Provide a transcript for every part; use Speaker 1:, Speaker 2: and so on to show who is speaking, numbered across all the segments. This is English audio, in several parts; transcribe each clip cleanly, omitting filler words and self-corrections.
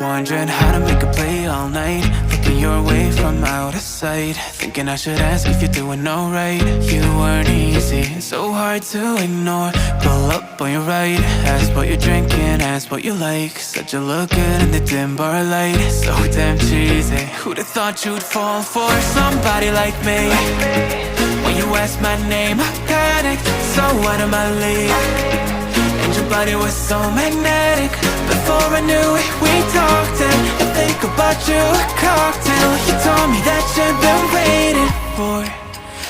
Speaker 1: Wondering how to make a play all night, looking your way from out of sight, thinking I should ask if you're doing alright. You weren't easy, so hard to ignore. Pull up on your right, ask what you're drinking, ask what you like. Said you look good in the dim bar light, so damn cheesy. Who'd have thought you'd fall for somebody like me? When you asked my name, I panicked, so out of my league. And your body was so magnetic. Before I knew it, we talked, and I think about you a cocktail. You told me that you've been waiting for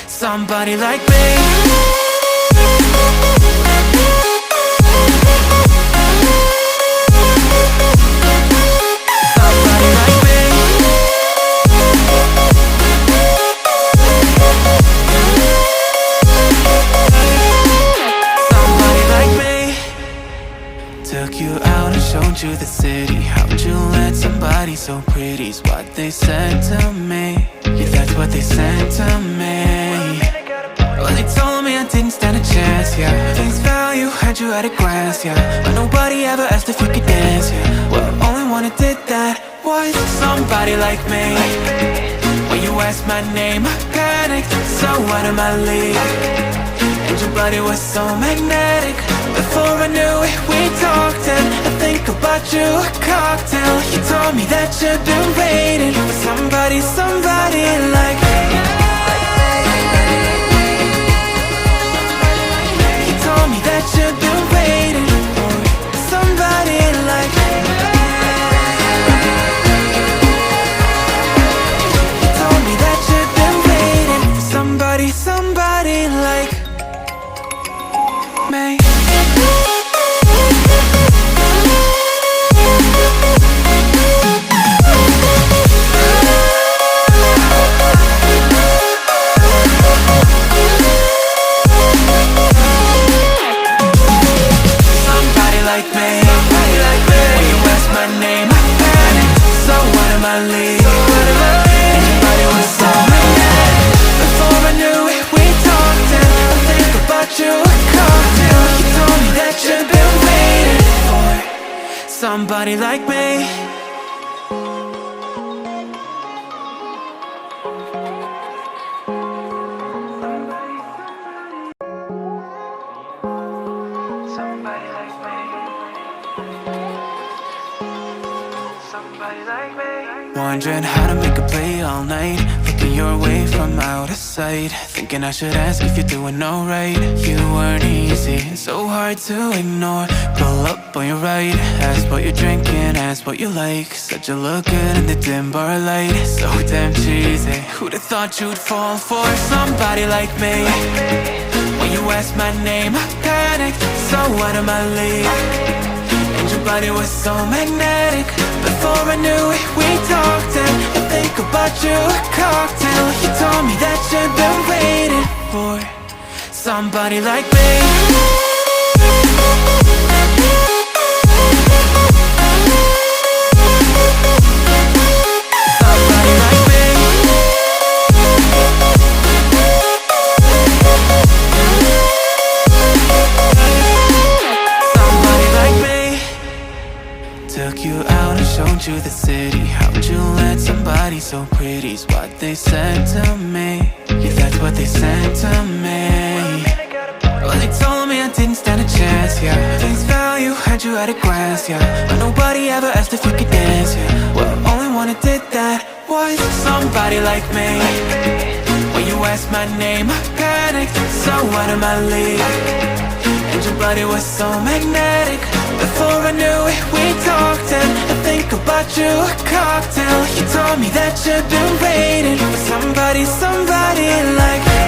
Speaker 1: somebody like me. Somebody like me. Somebody like me. Took you out and showed you the city. How'd you let somebody so pretty's what they said to me? Yeah, that's what they said to me. Well, they told me I didn't stand a chance, yeah. Face value, had you at a glance, yeah. But nobody ever asked if you could dance, yeah. Well, only one who did that was somebody like me. When you asked my name, I panicked, so out of my league. And your body was so magnetic. Before I knew it, we talked, and I think about you a cocktail. You told me that you've been waiting for somebody, somebody like me. You told me that you've been waiting for somebody like me. You told me that you've been waiting for somebody, somebody like me. Somebody like me. Somebody like me. Somebody like me. Wondering how to make a play all night, looking your way from out of sight, thinking I should ask if you're doing alright. You weren't easy, so hard to ignore. Pull up on your right, ask what you're drinking, ask what you like. Said you look good in the dim bar light, so damn cheesy. Who'd have thought you'd fall for somebody like me? When you asked my name, I panicked, so out of my league. And your body was so magnetic. Before I knew it, we talked, and I think about you a cocktail. You told me that you've been waiting for somebody like me. Somebody like me. Somebody like me. Took you out and showed you the city. How'd you let somebody so pretty's what they said to me? Yeah, that's what they said to me. Well, they told me I didn't stand a chance, yeah. Face value, had you at a glance, yeah. But nobody ever asked if you could dance, yeah. Well, only one who did that was somebody like me. When you asked my name, I panicked, so out of my league. And your body was so magnetic. Before I knew it, we talked, and I think about you a cocktail. You told me that you've been waiting for somebody, somebody like me.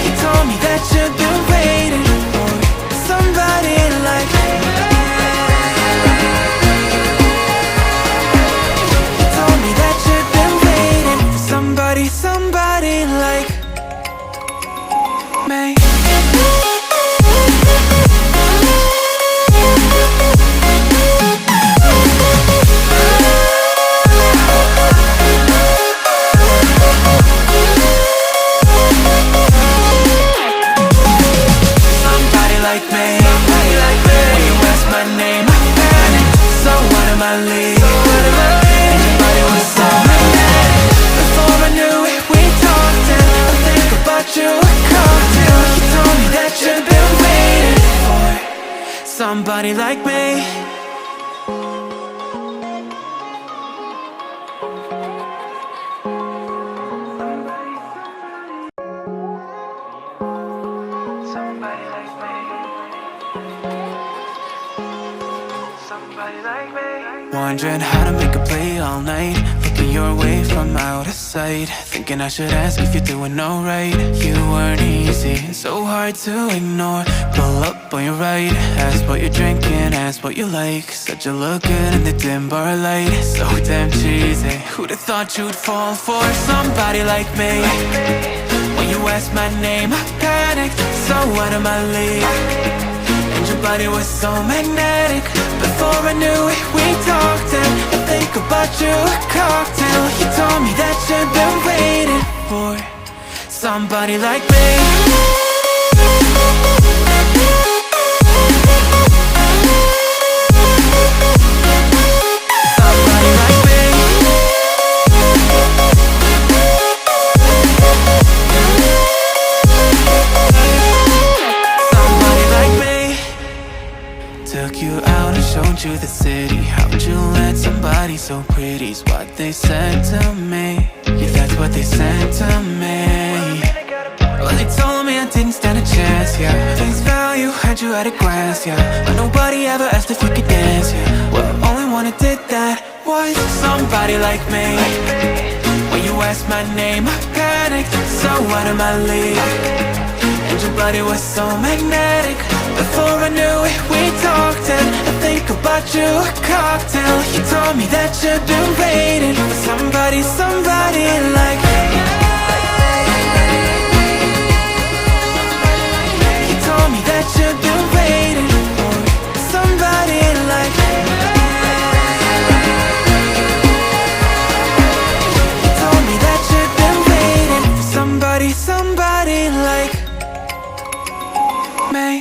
Speaker 1: You told me that you've been waiting for somebody like me. You told me that you've been waiting for somebody, somebody like me. somebody like me. Somebody like me. Somebody like me. Wondering how to make a play all night, looking your way from out of sight, thinking I should ask if you're doing alright. You weren't easy, so hard to ignore. Pull up on your right, ask what you're drinking, ask what you like. Said you look good in the dim bar light, so damn cheesy. Who'd have thought you'd fall for somebody like me? When you asked my name, I panicked, so out of my league. And your body was so magnetic. Before I knew it, we talked, and I think about you a cocktail. You told me that you've been waiting for somebody like me. Took you out and showed you the city. How'd you let somebody so pretty's what they said to me? Yeah, that's what they said to me. Well, they told me I didn't stand a chance, yeah. Face value, had you at a glance, yeah. But nobody ever asked if you could dance, yeah. Well, only one who did that was somebody like me. When you asked my name, I panicked, so out of my league. And your body was so magnetic. Before I knew it, we talked, and I think about you a cocktail. You told me that you've been waiting for somebody like me. You told me that you've been waiting for somebody like me. You told me that you've been waiting for somebody like me.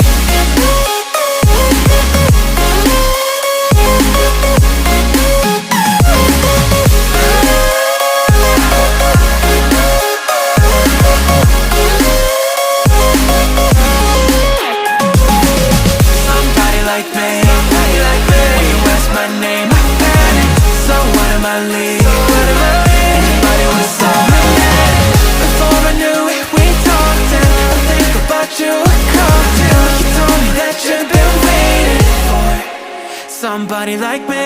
Speaker 1: Somebody like me.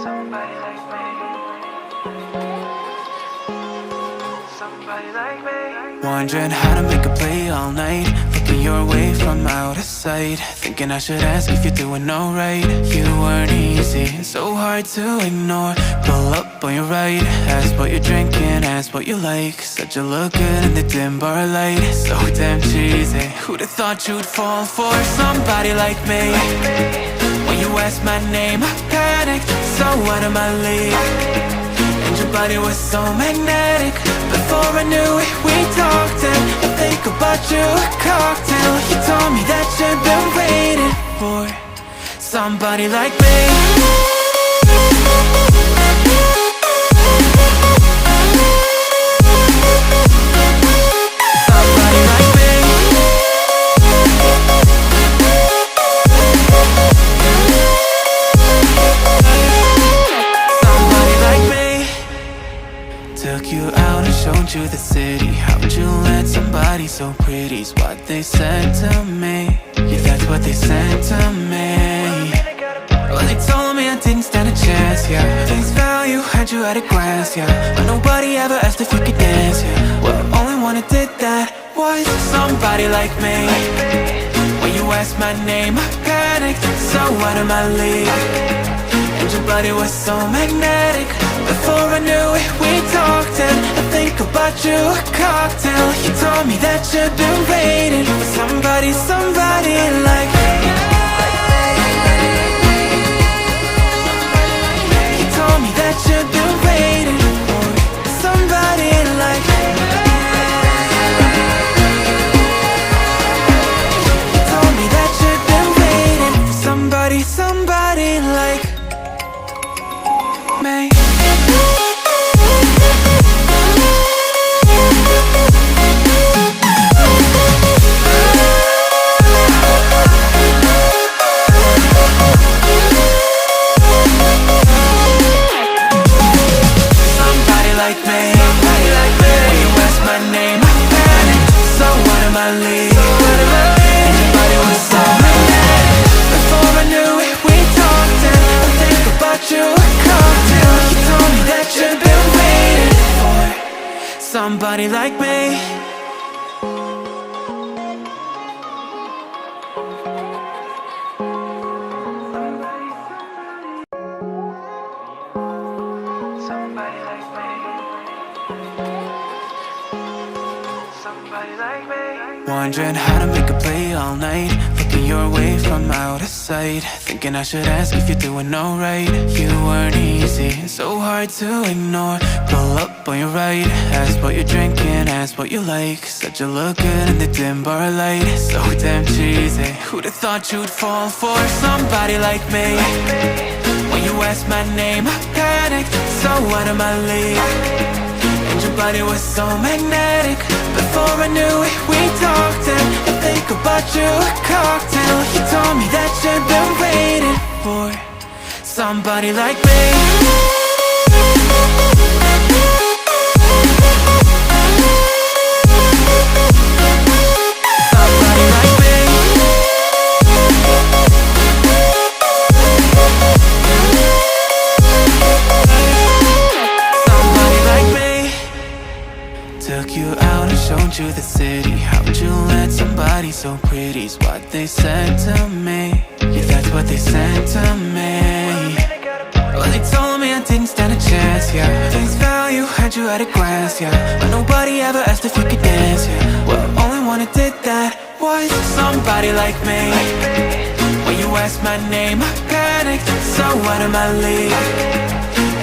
Speaker 1: Somebody like me. Somebody like me. Wondering how to make a play all night, looking your way from out of sight, thinking I should ask if you're doing alright. You weren't easy, so hard to ignore. Pull up on your right, ask what you're drinking, ask what you like. Said you look good in the dim bar light, so damn cheesy. Who'd have thought you'd fall for somebody like me? When you asked my name, I panicked, so out of my league. And your body was so magnetic. Before I knew it, we talked, and I think about you a cocktail. You told me that you've been waiting for somebody like me. Took you out and showed you the city. How'd you let somebody so pretty's what they said to me? Yeah, that's what they said to me. Well, they told me I didn't stand a chance, yeah. Face value, had you at a glance, yeah. But nobody ever asked if you could dance, yeah. Well, only one who did that was somebody like me. When you asked my name, I panicked, so out of my league. And your body was so magnetic. Before I knew it, we talked, and I think about you a cocktail. You told me that you've been waiting for somebody like me. You told me that you've been waiting for somebody like me. You told me that you've been waiting for somebody like me. Wondering how to make a play all night, looking your way from out of sight, thinking I should ask if you're doing alright. You weren't easy, so hard to ignore. Pull up on your right, ask what you're drinking, ask what you like. Said you look good in the dim bar light, so damn cheesy. Who'd have thought you'd fall for somebody like me? When you asked my name, I panicked, so out of my league. And your body was so magnetic. Before I knew it, we talked, and I think about you a cocktail. You told me that you've been waiting for somebody like me. Somebody like me. Somebody like me. Took you out and showed you the city. How'd you let somebody so pretty's what they said to me? Yeah, that's what they said to me. Well, they told me I didn't stand a chance, yeah. Face value, had you at a glance, yeah. But nobody ever asked if you could dance, yeah. Well, only one who did that was somebody like me. When you asked my name, I panicked, so out of my league.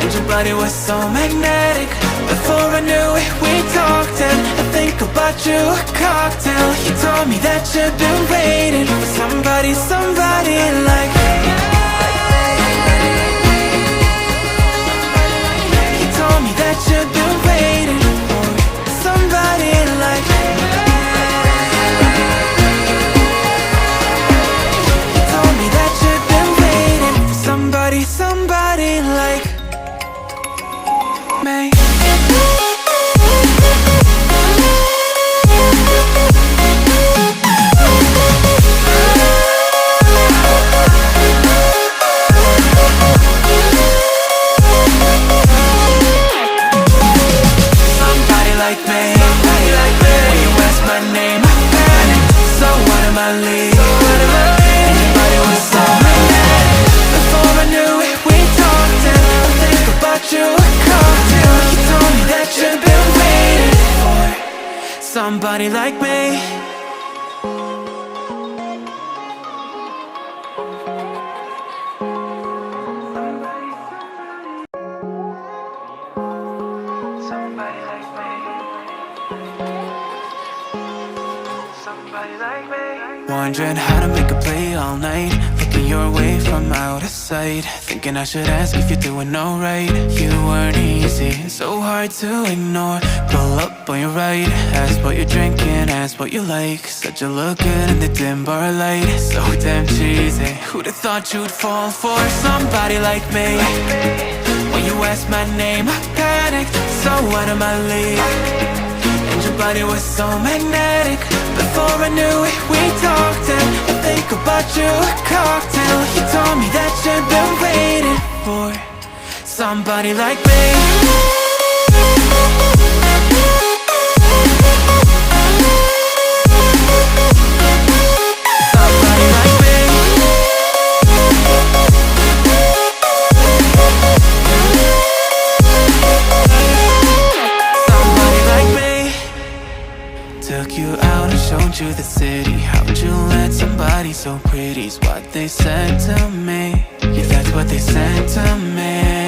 Speaker 1: And your body was so magnetic. Before I knew it, we talked, and I think about you a cocktail. You told me that you've been waiting for somebody like me. You told me that you've been waiting for somebody like me. You told me that you've been waiting for somebody like me. Somebody like me. Somebody like me. Somebody like me. Wondering how to make a play all night, looking your way from out of sight, thinking I should ask if you're doing alright. You weren't easy, so hard to ignore. Pull up on your right, ask what you're drinking, ask what you like. Said you look good in the dim bar light, so damn cheesy. Who'd have thought you'd fall for somebody like me? When you asked my name, I panicked, so out of my league. And your body was so magnetic. Before I knew it, we talked, and I think about you a cocktail. You told me that you've been waiting for somebody like me. Somebody like me. Somebody like me. Took you out and showed you the city. How'd you let somebody so pretty's what they said to me? Yeah, that's what they said to me.